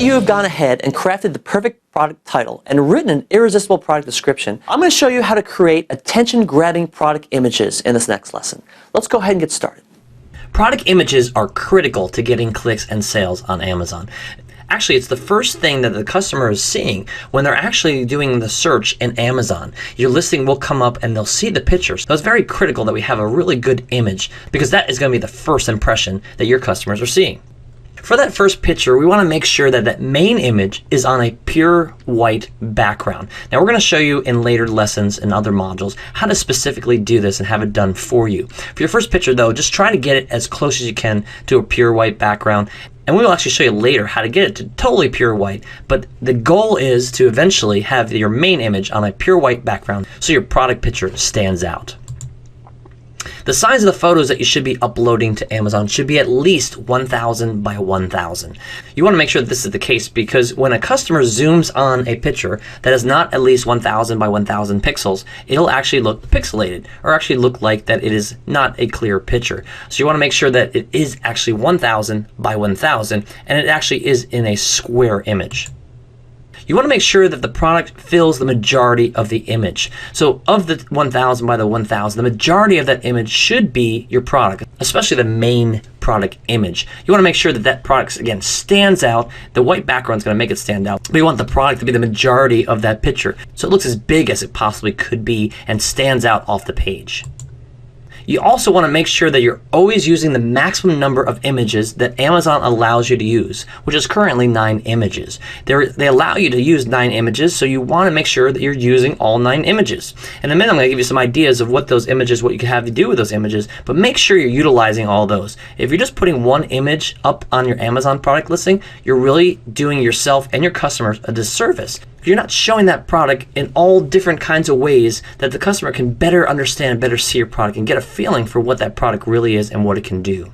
you have gone ahead and crafted the perfect product title and written an irresistible product description, I'm going to show you how to create attention-grabbing product images in this next lesson. Let's go ahead and get started. Product images are critical to getting clicks and sales on Amazon. Actually, it's the first thing that the customer is seeing when they're actually doing the search in Amazon. Your listing will come up and they'll see the pictures. So it's very critical that we have a really good image because that is going to be the first impression that your customers are seeing. For that first picture, we want to make sure that that main image is on a pure white background. Now we're going to show you in later lessons and other modules how to specifically do this and have it done for you. For your first picture though, just try to get it as close as you can to a pure white background. And we will actually show you later how to get it to totally pure white. But the goal is to eventually have your main image on a pure white background so your product picture stands out. The size of the photos that you should be uploading to Amazon should be at least 1000 by 1000. You want to make sure that this is the case because when a customer zooms on a picture that is not at least 1000 by 1000 pixels, it'll actually look pixelated or actually look like that it is not a clear picture. So you want to make sure that it is actually 1000 by 1000 and it actually is in a square image. You want to make sure that the product fills the majority of the image. So of the 1000 by the 1000, the majority of that image should be your product, especially the main product image. You want to make sure that that product, again, stands out. The white background is going to make it stand out, but you want the product to be the majority of that picture. So it looks as big as it possibly could be and stands out off the page. You also want to make sure that you're always using the maximum number of images that Amazon allows you to use, which is currently 9 images. They allow you to use 9 images, so you want to make sure that you're using all 9 images. In a minute, I'm going to give you some ideas of what those images, what you can have to do with those images, but make sure you're utilizing all those. If you're just putting one image up on your Amazon product listing, you're really doing yourself and your customers a disservice. You're not showing that product in all different kinds of ways that the customer can better understand, better see your product and get a feeling for what that product really is and what it can do.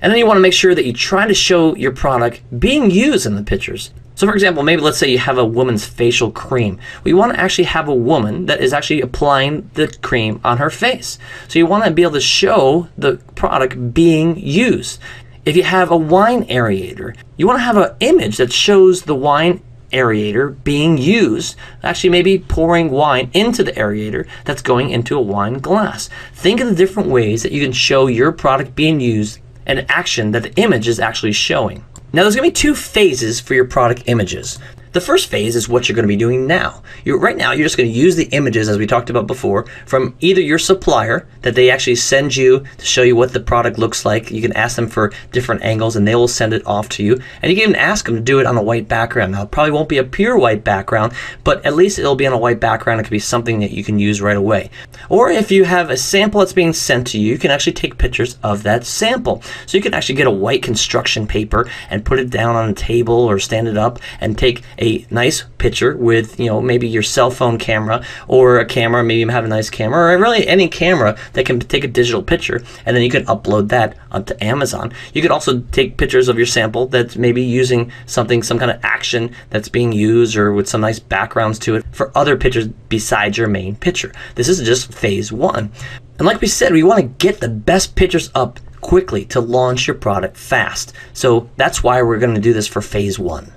And then you want to make sure that you try to show your product being used in the pictures. So for example, maybe let's say you have a woman's facial cream. Well, you want to actually have a woman that is actually applying the cream on her face. So you want to be able to show the product being used. If you have a wine aerator, you want to have an image that shows the wine aerator being used, actually maybe pouring wine into the aerator that's going into a wine glass. Think of the different ways that you can show your product being used and action that the image is actually showing. Now there's going to be 2 phases for your product images. The first phase is what you're going to be doing now. Right now, you're just going to use the images, as we talked about before, from either your supplier that they actually send you to show you what the product looks like. You can ask them for different angles and they will send it off to you. And you can even ask them to do it on a white background. Now, it probably won't be a pure white background, but at least it'll be on a white background. It could be something that you can use right away. Or if you have a sample that's being sent to you, you can actually take pictures of that sample. So you can actually get a white construction paper and put it down on a table or stand it up and take a nice picture with, maybe your cell phone camera or a camera, maybe you have a nice camera or really any camera that can take a digital picture, and then you can upload that onto Amazon. You could also take pictures of your sample that's maybe using some kind of action that's being used or with some nice backgrounds to it for other pictures besides your main picture. This is just phase 1. And like we said, we want to get the best pictures up quickly to launch your product fast. So that's why we're going to do this for phase 1.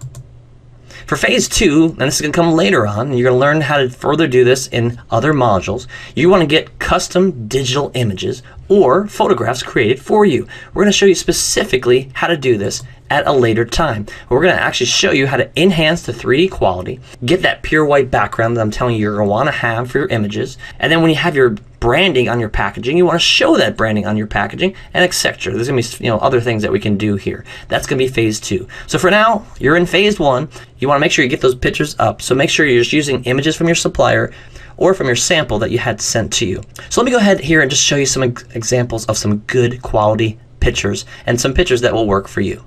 For phase 2, and this is going to come later on, and you're going to learn how to further do this in other modules, you want to get custom digital images or photographs created for you. We're going to show you specifically how to do this at a later time. We're going to actually show you how to enhance the 3D quality, get that pure white background that I'm telling you you're going to want to have for your images, and then when you have your branding on your packaging, you want to show that branding on your packaging, and etc. There's going to be other things that we can do here. That's going to be phase 2. So for now, you're in phase 1. You want to make sure you get those pictures up. So make sure you're just using images from your supplier or from your sample that you had sent to you. So let me go ahead here and just show you some examples of some good quality pictures and some pictures that will work for you.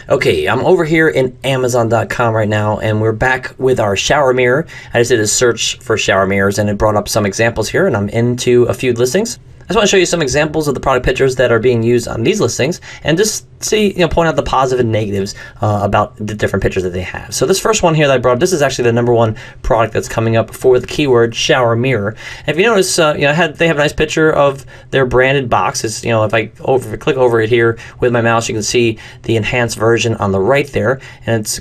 Okay, I'm over here in Amazon.com right now, and we're back with our shower mirror. I just did a search for shower mirrors, and it brought up some examples here, and I'm into a few listings. I just want to show you some examples of the product pictures that are being used on these listings, and just see, point out the positive and negatives about the different pictures that they have. So this first one here that I brought up, this is actually the #1 product that's coming up for the keyword shower mirror. And if you notice, they have a nice picture of their branded boxes. If I click over it here with my mouse, you can see the enhanced version on the right there, and it's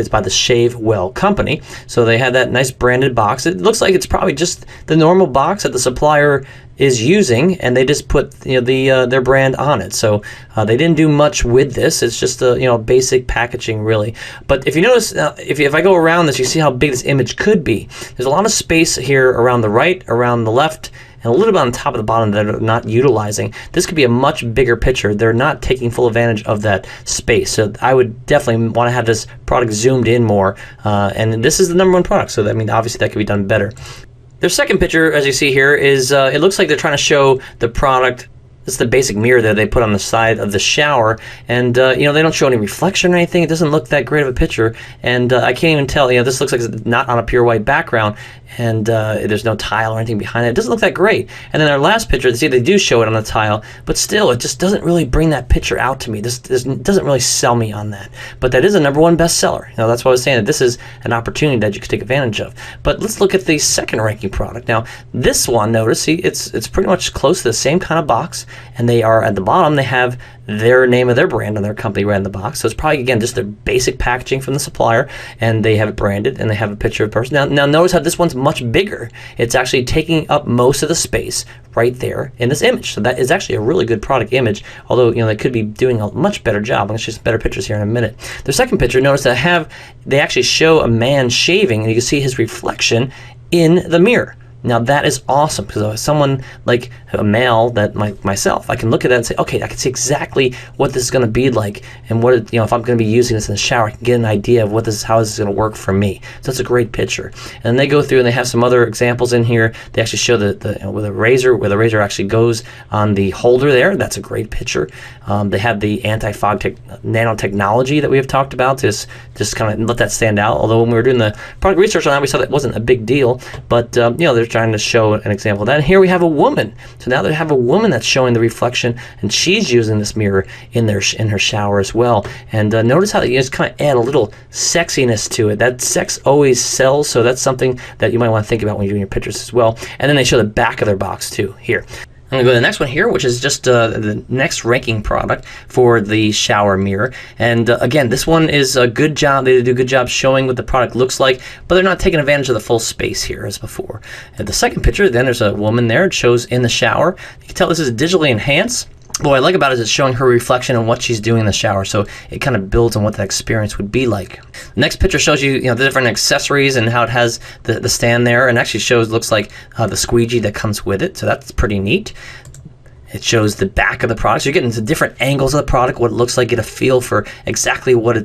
by the Shave Well Company. So they have that nice branded box. It looks like it's probably just the normal box that the supplier is using, and they just put their brand on it. So they didn't do much with this. It's just basic packaging, really. But if you notice, if I go around this, you see how big this image could be. There's a lot of space here around the right, around the left, and a little bit on top of the bottom that they're not utilizing. This could be a much bigger picture. They're not taking full advantage of that space. So I would definitely want to have this product zoomed in more. And this is the #1 product, so obviously that could be done better. Their second picture, as you see here, is it looks like they're trying to show the product. It's the basic mirror that they put on the side of the shower, and they don't show any reflection or anything. It doesn't look that great of a picture, and I can't even tell. This looks like it's not on a pure white background, and there's no tile or anything behind it. It doesn't look that great. And then our last picture, see, they do show it on the tile, but still, it just doesn't really bring that picture out to me. This doesn't really sell me on that. But that is a #1 bestseller. That's why I was saying that this is an opportunity that you could take advantage of. But let's look at the second ranking product. Now, this one, notice, see, it's pretty much close to the same kind of box. And they are at the bottom, they have their name of their brand and their company right in the box. So it's probably, again, just their basic packaging from the supplier, and they have it branded, and they have a picture of the person. Now notice how this one's much bigger. It's actually taking up most of the space right there in this image. So that is actually a really good product image, although they could be doing a much better job. I'm going to show you some better pictures here in a minute. Their second picture, notice that they actually show a man shaving, and you can see his reflection in the mirror. Now that is awesome, because someone like a male that myself, I can look at that and say, okay, I can see exactly what this is going to be like, and what if I'm going to be using this in the shower, I can get an idea of how this is going to work for me. So that's a great picture. And then they go through and they have some other examples in here. They actually show with a razor, where the razor actually goes on the holder there. That's a great picture. They have the anti-fog nanotechnology that we have talked about. Just kind of let that stand out. Although when we were doing the product research on that, we saw that wasn't a big deal. But they're trying to show an example of that. And here we have a woman. So now they have a woman that's showing the reflection, and she's using this mirror in her shower as well. And notice how you just kind of add a little sexiness to it. That sex always sells, so that's something that you might want to think about when you're doing your pictures as well. And then they show the back of their box too here. I'm going to go to the next one here, which is just the next ranking product for the shower mirror. And again, this one is a good job. They do a good job showing what the product looks like, but they're not taking advantage of the full space here as before. And the second picture, then there's a woman there. It shows in the shower. You can tell this is digitally enhanced. What I like about it is it's showing her reflection and what she's doing in the shower, so it kind of builds on what that experience would be like. The next picture shows you, the different accessories and how it has the stand there, and actually looks like the squeegee that comes with it, so that's pretty neat. It shows the back of the product. So you're getting into different angles of the product, what it looks like, get a feel for exactly what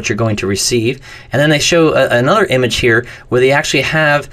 you're going to receive. And then they show another image here where they actually have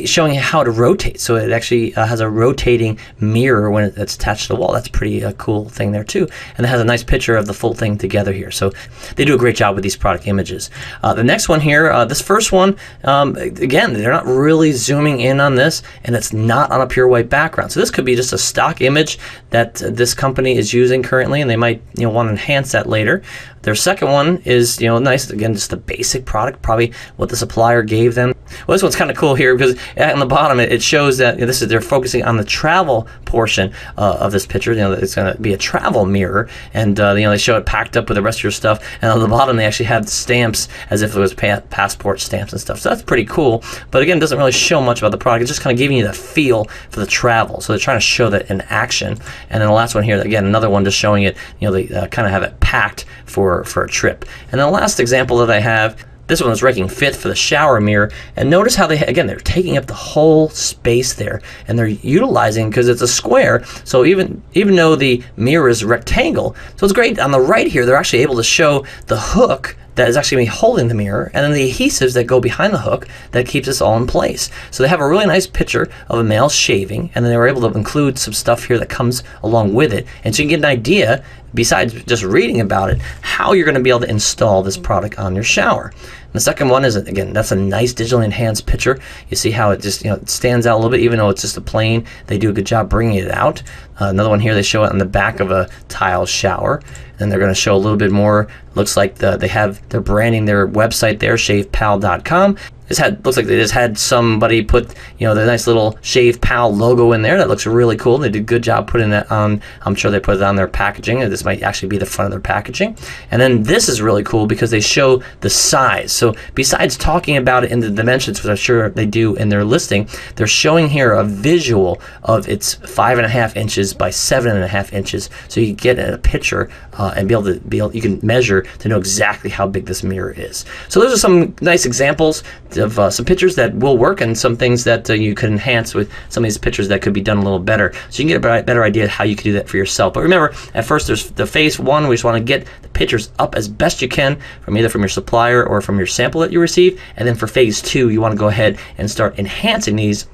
showing how to rotate. So it actually has a rotating mirror when it's attached to the wall. That's a pretty cool thing there too. And it has a nice picture of the full thing together here. So they do a great job with these product images. The next one here, this first one, again, they're not really zooming in on this, and it's not on a pure white background. So this could be just a stock image that this company is using currently, and they might want to enhance that later. Their second one is nice, again, just the basic product, probably what the supplier gave them. Well, this one's kind of cool here because on the bottom it shows that they're focusing on the travel portion of this picture. It's going to be a travel mirror, and they show it packed up with the rest of your stuff. And on the bottom they actually have stamps as if it was passport stamps and stuff. So that's pretty cool. But again, it doesn't really show much about the product. It's just kind of giving you the feel for the travel. So they're trying to show that in action. And then the last one here, again, another one just showing it. They kind of have it packed for a trip. And the last example that I have, this one was ranking 5th for the shower mirror, and notice how they're taking up the whole space there, and they're utilizing, because it's a square, so even though the mirror is rectangle, so it's great. On the right here, they're actually able to show the hook that is actually holding the mirror, and then the adhesives that go behind the hook that keeps this all in place. So they have a really nice picture of a male shaving, and then they were able to include some stuff here that comes along with it, and so you can get an idea, besides just reading about it, how you're going to be able to install this product on your shower. And the second one is, again, that's a nice digitally enhanced picture. You see how it just, it stands out a little bit, even though it's just a plane. They do a good job bringing it out. Another one here, they show it on the back of a tile shower. And they're going to show a little bit more. Looks like they're branding their website there, shavepal.com. Looks like they just had somebody put, the nice little Shave Pal logo in there. That looks really cool. They did a good job putting that on. I'm sure they put it on their packaging. This might actually be the front of their packaging. And then this is really cool because they show the size. So besides talking about it in the dimensions, which I'm sure they do in their listing, they're showing here a visual of it's 5.5 inches by 7.5 inches. So you get a picture and you can measure to know exactly how big this mirror is. So those are some nice examples of some pictures that will work, and some things that you could enhance with some of these pictures that could be done a little better. So you can get a better idea of how you can do that for yourself. But remember, at first there's the phase one. We just want to get the pictures up as best you can from either from your supplier or from your sample that you receive. And then for phase two, you want to go ahead and start enhancing these.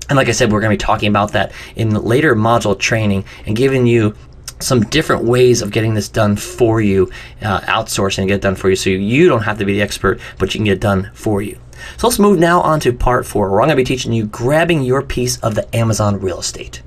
And like I said, we're going to be talking about that in later module training and giving you some different ways of getting this done for you, outsourcing and get it done for you, so you don't have to be the expert, but you can get it done for you. So let's move now on to part 4, where I'm going to be teaching you grabbing your piece of the Amazon real estate.